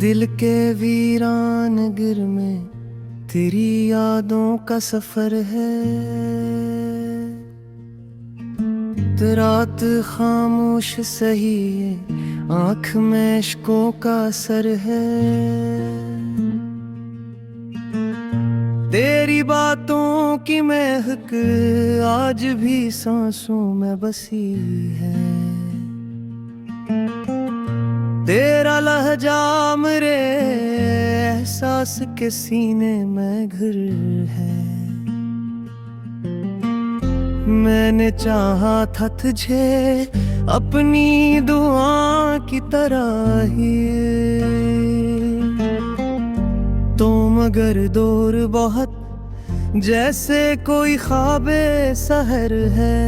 दिल के वीरान गिर में तेरी यादों का सफर है। रात खामोश सही है, आँख में इश्कों का असर है। तेरी बातों की महक आज भी सांसों में बसी है। तेरा लहजा मेरे एहसास के सीने में घर है। मैंने चाहा था तुझे अपनी दुआ की तरह ही, तो मगर दूर बहुत जैसे कोई ख्वाबे सहर है।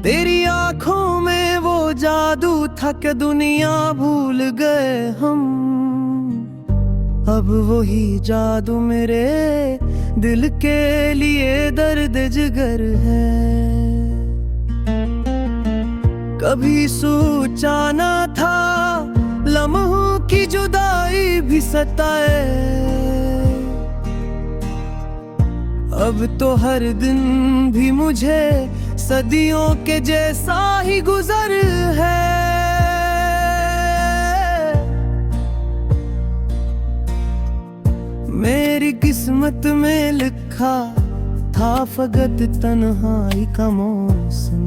तेरी आंखों में वो जादू था कि दुनिया भूल गए हम। अब वही जादू मेरे दिल के लिए दर्द जिगर है। कभी सोचा ना था लम्हों की जुदाई भी सताए। अब तो हर दिन भी मुझे सदियों के जैसा ही गुजर है। मेरी किस्मत में लिखा था फकत तन्हाई का मौसम।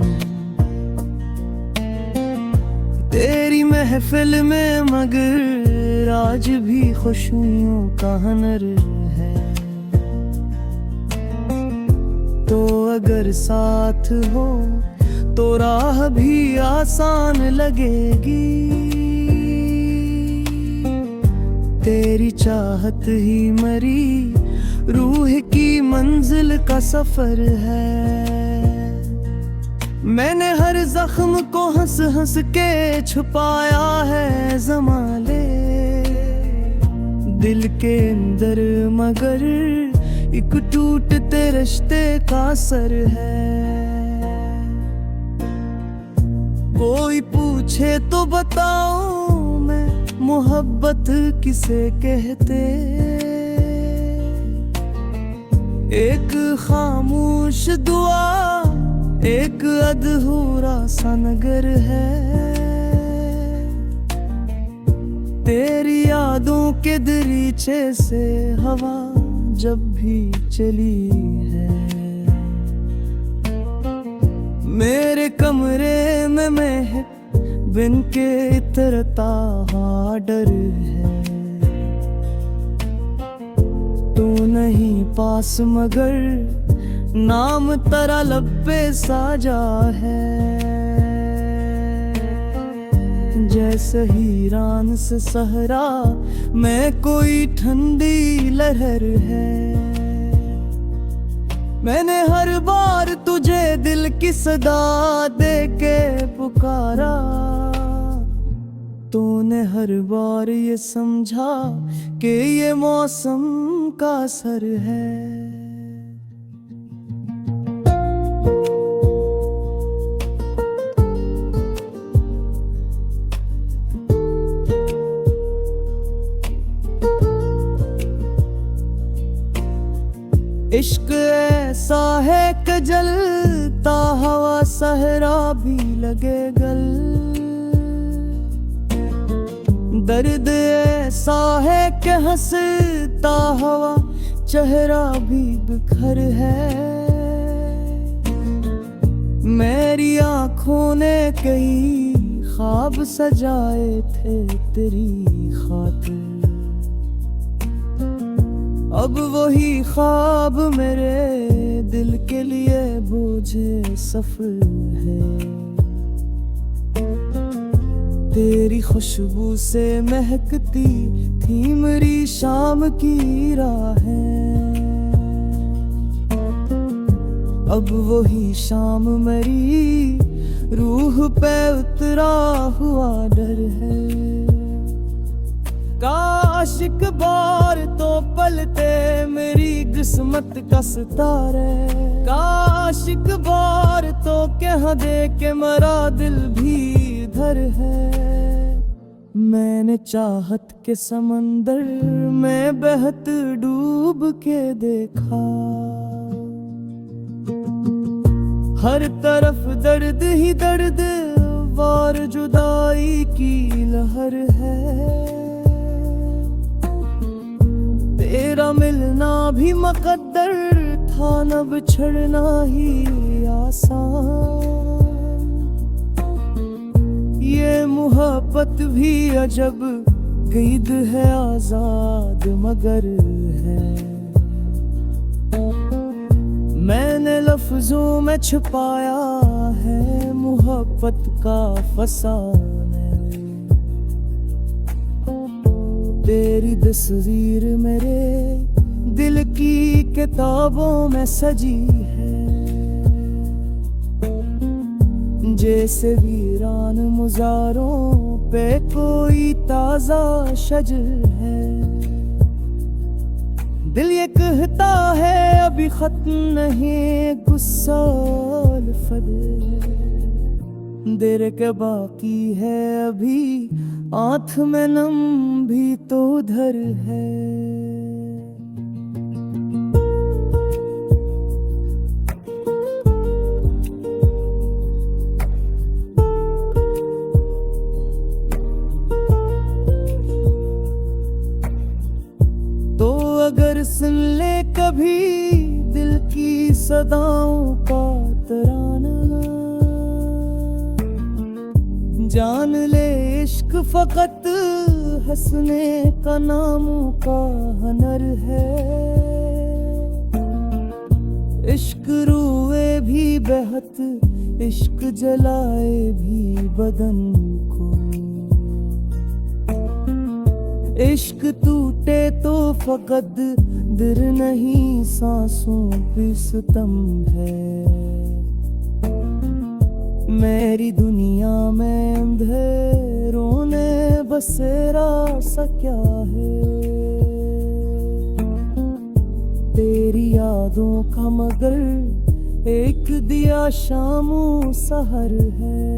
तेरी महफिल में मगर आज भी खुशियों का हुनर है। तो अगर साथ हो तो राह भी आसान लगेगी। तेरी चाहत ही मरी रूह की मंजिल का सफर है। मैंने हर जख्म को हंस हंस के छुपाया है ज़माने दिल के अंदर, मगर एक टूटते रिश्ते का असर है। कोई पूछे तो बताऊं मैं मोहब्बत किसे कहते। एक खामोश दुआ, एक अधूरा सा नगर है। तेरी यादों के दरीचे से हवा जब भी चली है। मेरे कमरे में महक बिन के इतरता डर है। तू नहीं पास मगर नाम तेरा लब पे साजा है। जैसे हीरान से सहरा मैं कोई ठंडी लहर है। मैंने हर बार तुझे दिल की सदा दे के पुकारा। तूने हर बार ये समझा कि ये मौसम का असर है। इश्क ऐसा है कि जलता हवा सहरा भी लगे गल। दर्द ऐसा है कि हंसता हवा चेहरा भी बिखर है। मेरी आँखों ने कई ख्वाब सजाए थे तेरी खातिर। अब वही ख्वाब मेरे दिल के लिए बोझे सफर है। तेरी खुशबू से महकती थी मेरी शाम की राहें। अब वही शाम मेरी रूह पे उतरा हुआ डर है। काश एक बार तो पलते मेरी किस्मत का सितारे। काश एक बार तो कह दे के मेरा दिल भी इधर है। मैंने चाहत के समंदर में बहत डूब के देखा, हर तरफ दर्द ही दर्द, वार जुदाई की लहर है। तेरा मिलना भी मुकद्दर था, न बिछड़ना ही आसान। ये मोहब्बत भी अजब क़ैद है, आजाद मगर है। मैंने लफ्जों में छुपाया है मोहब्बत का फसाना। तेरी तस्वीर मेरे दिल की किताबों में सजी है, जैसे वीरान मुज़ारों पे कोई ताज़ा शजर है। दिल ये कहता है अभी खत्म नहीं गुस्सा उल्फत, देर के बाकी है अभी, आँख में नम भी तो उधर है। तो अगर सुन ले कभी दिल की सदाओं का तराना, जान ले इश्क फकत हंसने का नामों का हुनर है। इश्क रोए भी बहत, इश्क जलाए भी बदन को। इश्क टूटे तो फकत दिल नहीं, सांसों पे सितम है। मेरी दुनिया में अंधेरों ने बसेरा सा क्या है। तेरी यादों का मगर एक दिया शामों सहर है।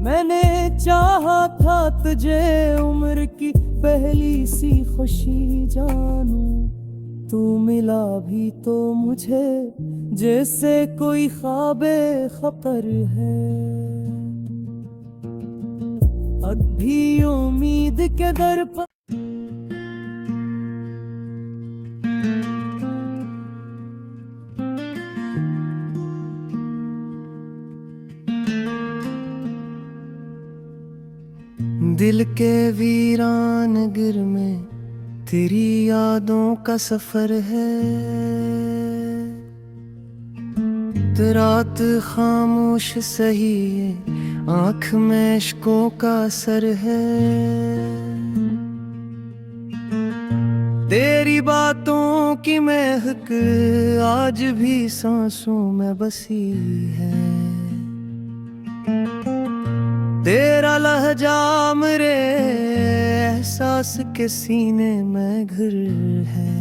मैंने चाहा था तुझे उम्र की पहली सी खुशी जानूं, तू मिला भी तो मुझे जैसे कोई ख्वाबे खबर है। अब भी उम्मीद के दर पर दिल के वीरान गिर में तेरी यादों का सफर है। रात खामोश सही है, आँख में इश्कों का असर है। तेरी बातों की महक आज भी सांसों में बसी है। तेरा लहजा मेरे एहसास के सीने में घर है।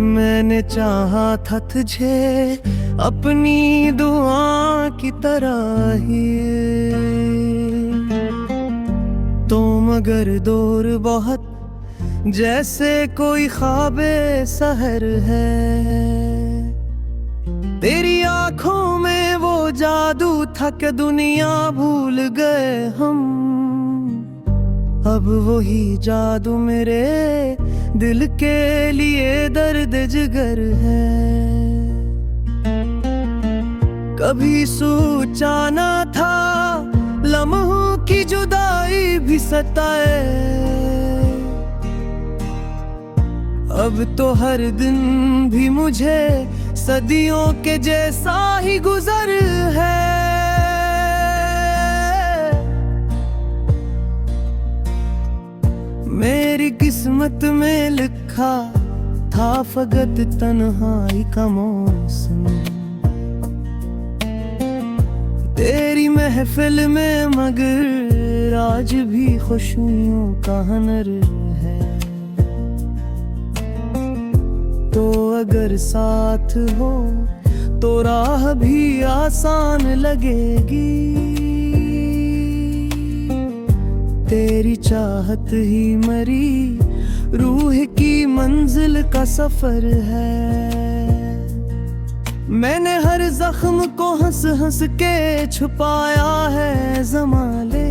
मैंने चाहा था तुझे अपनी दुआ की तरह ही, तो मगर दूर बहुत जैसे कोई ख्वाबे सहर है। तेरी आँखों में वो जादू था कि दुनिया भूल गए हम। अब वही जादू मेरे दिल के लिए दर्द जिगर है। कभी सोचा ना था लम्हों की जुदाई भी सताए। अब तो हर दिन भी मुझे सदियों के जैसा ही गुजर है। मेरी किस्मत में लिखा था फकत तन्हाई का मौसम। तेरी महफिल में मगर आज भी खुशियों का हुनर है। तो अगर साथ हो तो राह भी आसान लगेगी। तेरी चाहत ही मरी रूह की मंजिल का सफर है। मैंने हर जख्म को हंस हंस के छुपाया है ज़माने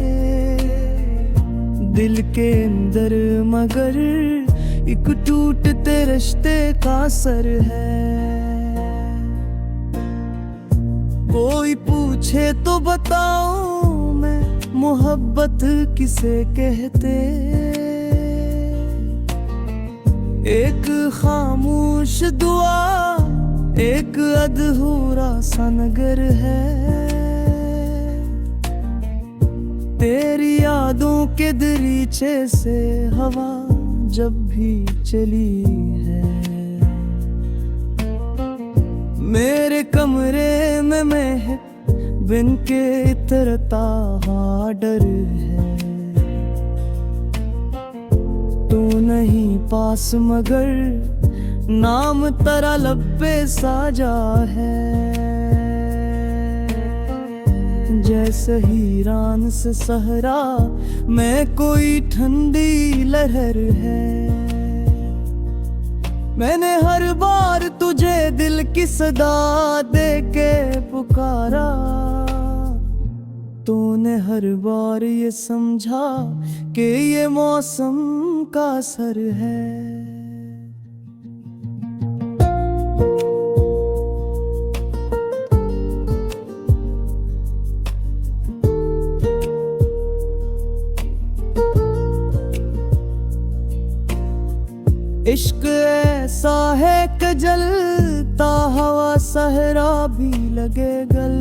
दिल के अंदर, मगर एक टूटते रिश्ते का असर है। कोई पूछे तो बताऊं मैं मोहब्बत किसे कहते, एक खामोश दुआ, एक अधूरा सा नगर है। तेरी यादों के दरीचे से हवा जब भी चली है, मेरे कमरे में महक बिन के इतरता डर है। तू नहीं पास मगर नाम तेरा लब पे साजा है। जैसे हीरान से सहरा मैं कोई ठंडी लहर है। मैंने हर बार तुझे दिल की सदा दे के पुकारा, तूने हर बार ये समझा कि ये मौसम का असर है। इश्क ऐसा है कि जलता हवा सहरा भी लगे गल,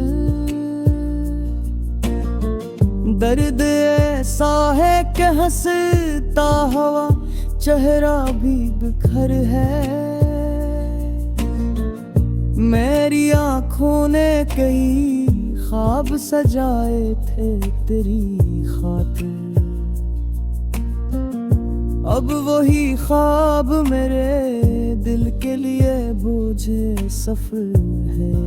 दर्द ऐसा है कि हंसता हवा चेहरा भी बिखर है। मेरी आँखों ने कई ख्वाब सजाए थे तेरी खातिर, अब वही ख्वाब मेरे दिल के लिए बोझ सफर है।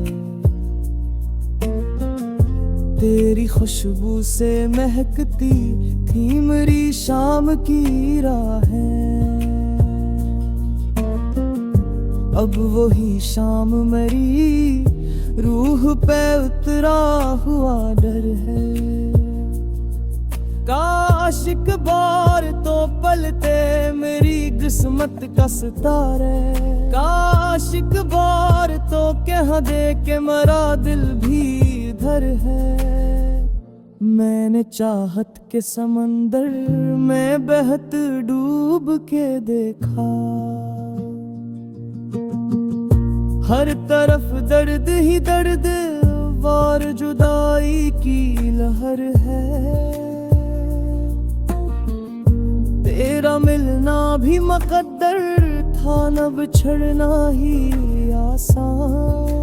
तेरी खुशबू से महकती थी मेरी शाम की राहें, अब वही शाम मेरी रूह पे उतरा हुआ डर है। काश एक बार तो पलते मेरी किस्मत का सितारे, काश एक बार तो कह दे के मेरा दिल भी इधर है। मैंने चाहत के समंदर में बहत डूब के देखा, हर तरफ दर्द ही दर्द वार जुदाई की लहर है। तेरा मिलना भी मुकद्दर था न बिछड़ना ही आसान,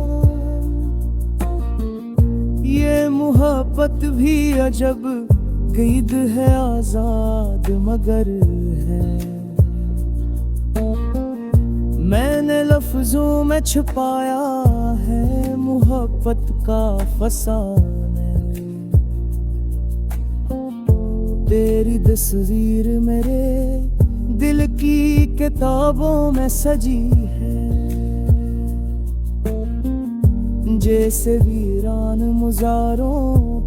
ये मोहब्बत भी अजब क़ैद है आजाद मगर है। मैंने लफ्जों में छुपाया है मोहब्बत का फसाना, तेरी तस्वीर मेरे दिल की किताबों में सजी है। जैसे वीरान मुज़ारों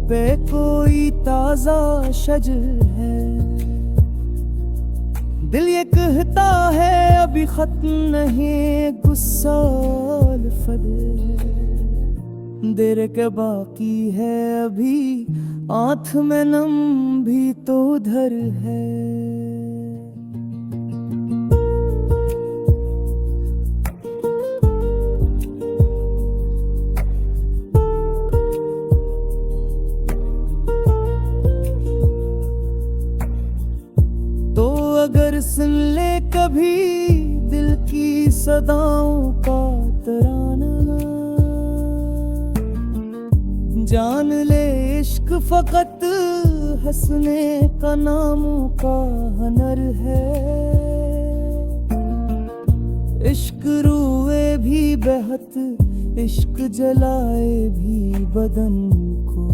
पे कोई ताज़ा शजर है, दिल ये कहता है अभी खत्म नहीं गुस्सा उल्फत, देर के बाकी है अभी आँख में नम भी तो उधर है। तो अगर सुन ले कभी दिल की सदाओं का तराना, जान ले इश्क फकत हंसने का नामों का हनर है। इश्क रोए भी बहत, इश्क जलाए भी बदन को,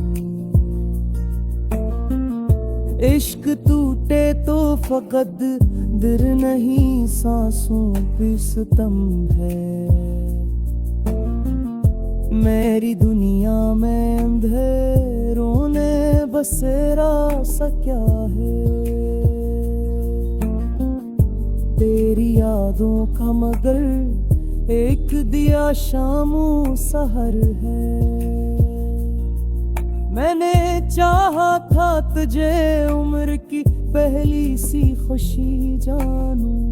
इश्क टूटे तो फकत दिल नहीं, सांसों पे सितम है। मेरी दुनिया में अंधेरों ने बसेरा सा क्या है। तेरी यादों का मगर एक दिया शामों सहर है। मैंने चाहा था तुझे उम्र की पहली सी खुशी जानूं,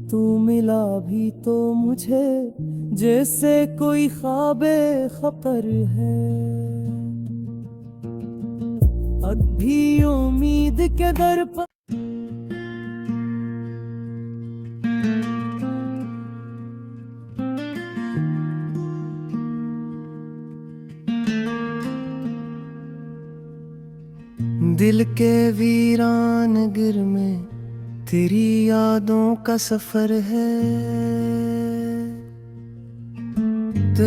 तू मिला भी तो मुझे जैसे कोई ख्वाबे खबर है। अब भी उम्मीद के दर पर दिल के वीरान गिर में तेरी यादों का सफर है।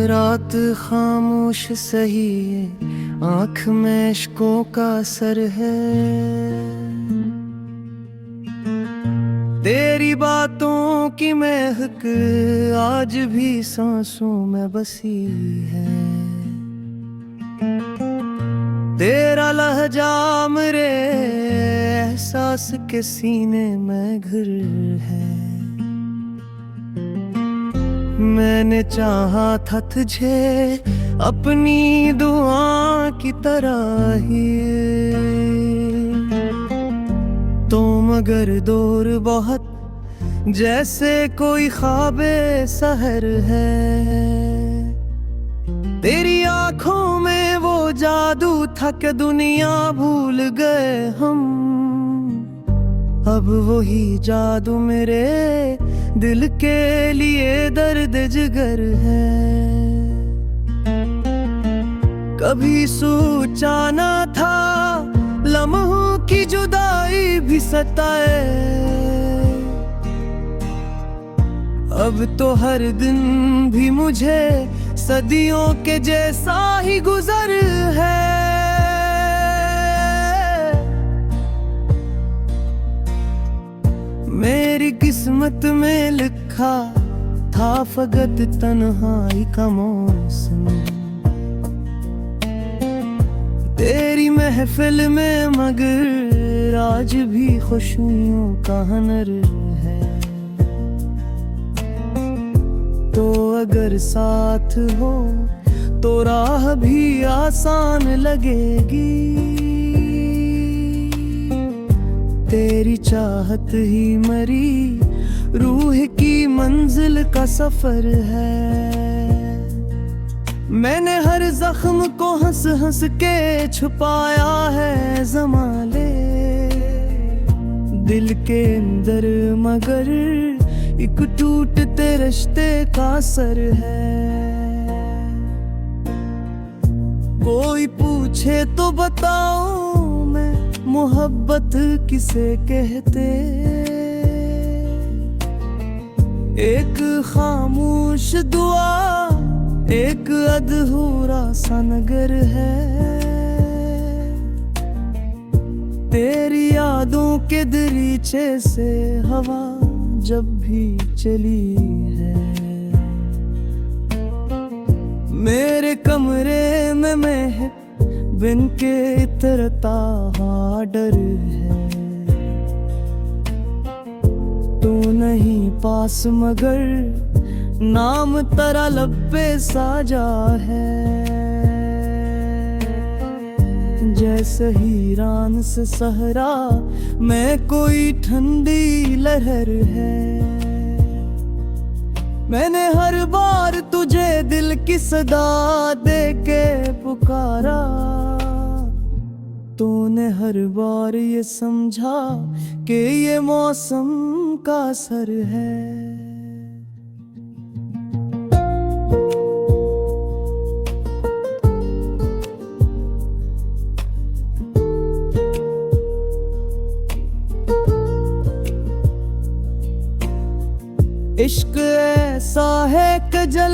रात खामोश सही है, आँख में इश्कों का असर है। तेरी बातों की महक आज भी सांसों में बसी है। तेरा लहजा मेरे एहसास के सीने में घर है। मैंने चाहा था तुझे अपनी दुआ की तरह ही, तो मगर दूर बहुत जैसे कोई ख्वाबे सहर है। तेरी आँखों में वो जादू था कि दुनिया भूल गए हम। अब वही जादू मेरे दिल के लिए दर्द जिगर है। कभी सोचा ना था लम्हों की जुदाई भी सताए। अब तो हर दिन भी मुझे सदियों के जैसा ही गुजर है। मेरी किस्मत में लिखा था फकत तन्हाई का मौसम। तेरी महफिल में मगर आज भी खुशियों का हनर है। तो अगर साथ हो तो राह भी आसान लगेगी। तेरी चाहत ही मरी रूह की मंजिल का सफर है। मैंने हर जख्म को हंस हंस के छुपाया है ज़माने दिल के अंदर, मगर एक टूटते रिश्ते का असर है। कोई पूछे तो बताऊं मैं मोहब्बत किसे कहते। एक खामोश दुआ, एक अधूरा सा नगर है। तेरी यादों के दरीचे से हवा जब भी चली है। मेरे कमरे में महक बिन के इतरता डर है। तू नहीं पास मगर नाम तेरा लब पे साजा है। जैसे हीरान से सहरा मैं कोई ठंडी लहर है। मैंने हर बार तुझे दिल की सदा दे के पुकारा। तूने हर बार ये समझा कि ये मौसम का असर है। इश्क ऐसा है कि जल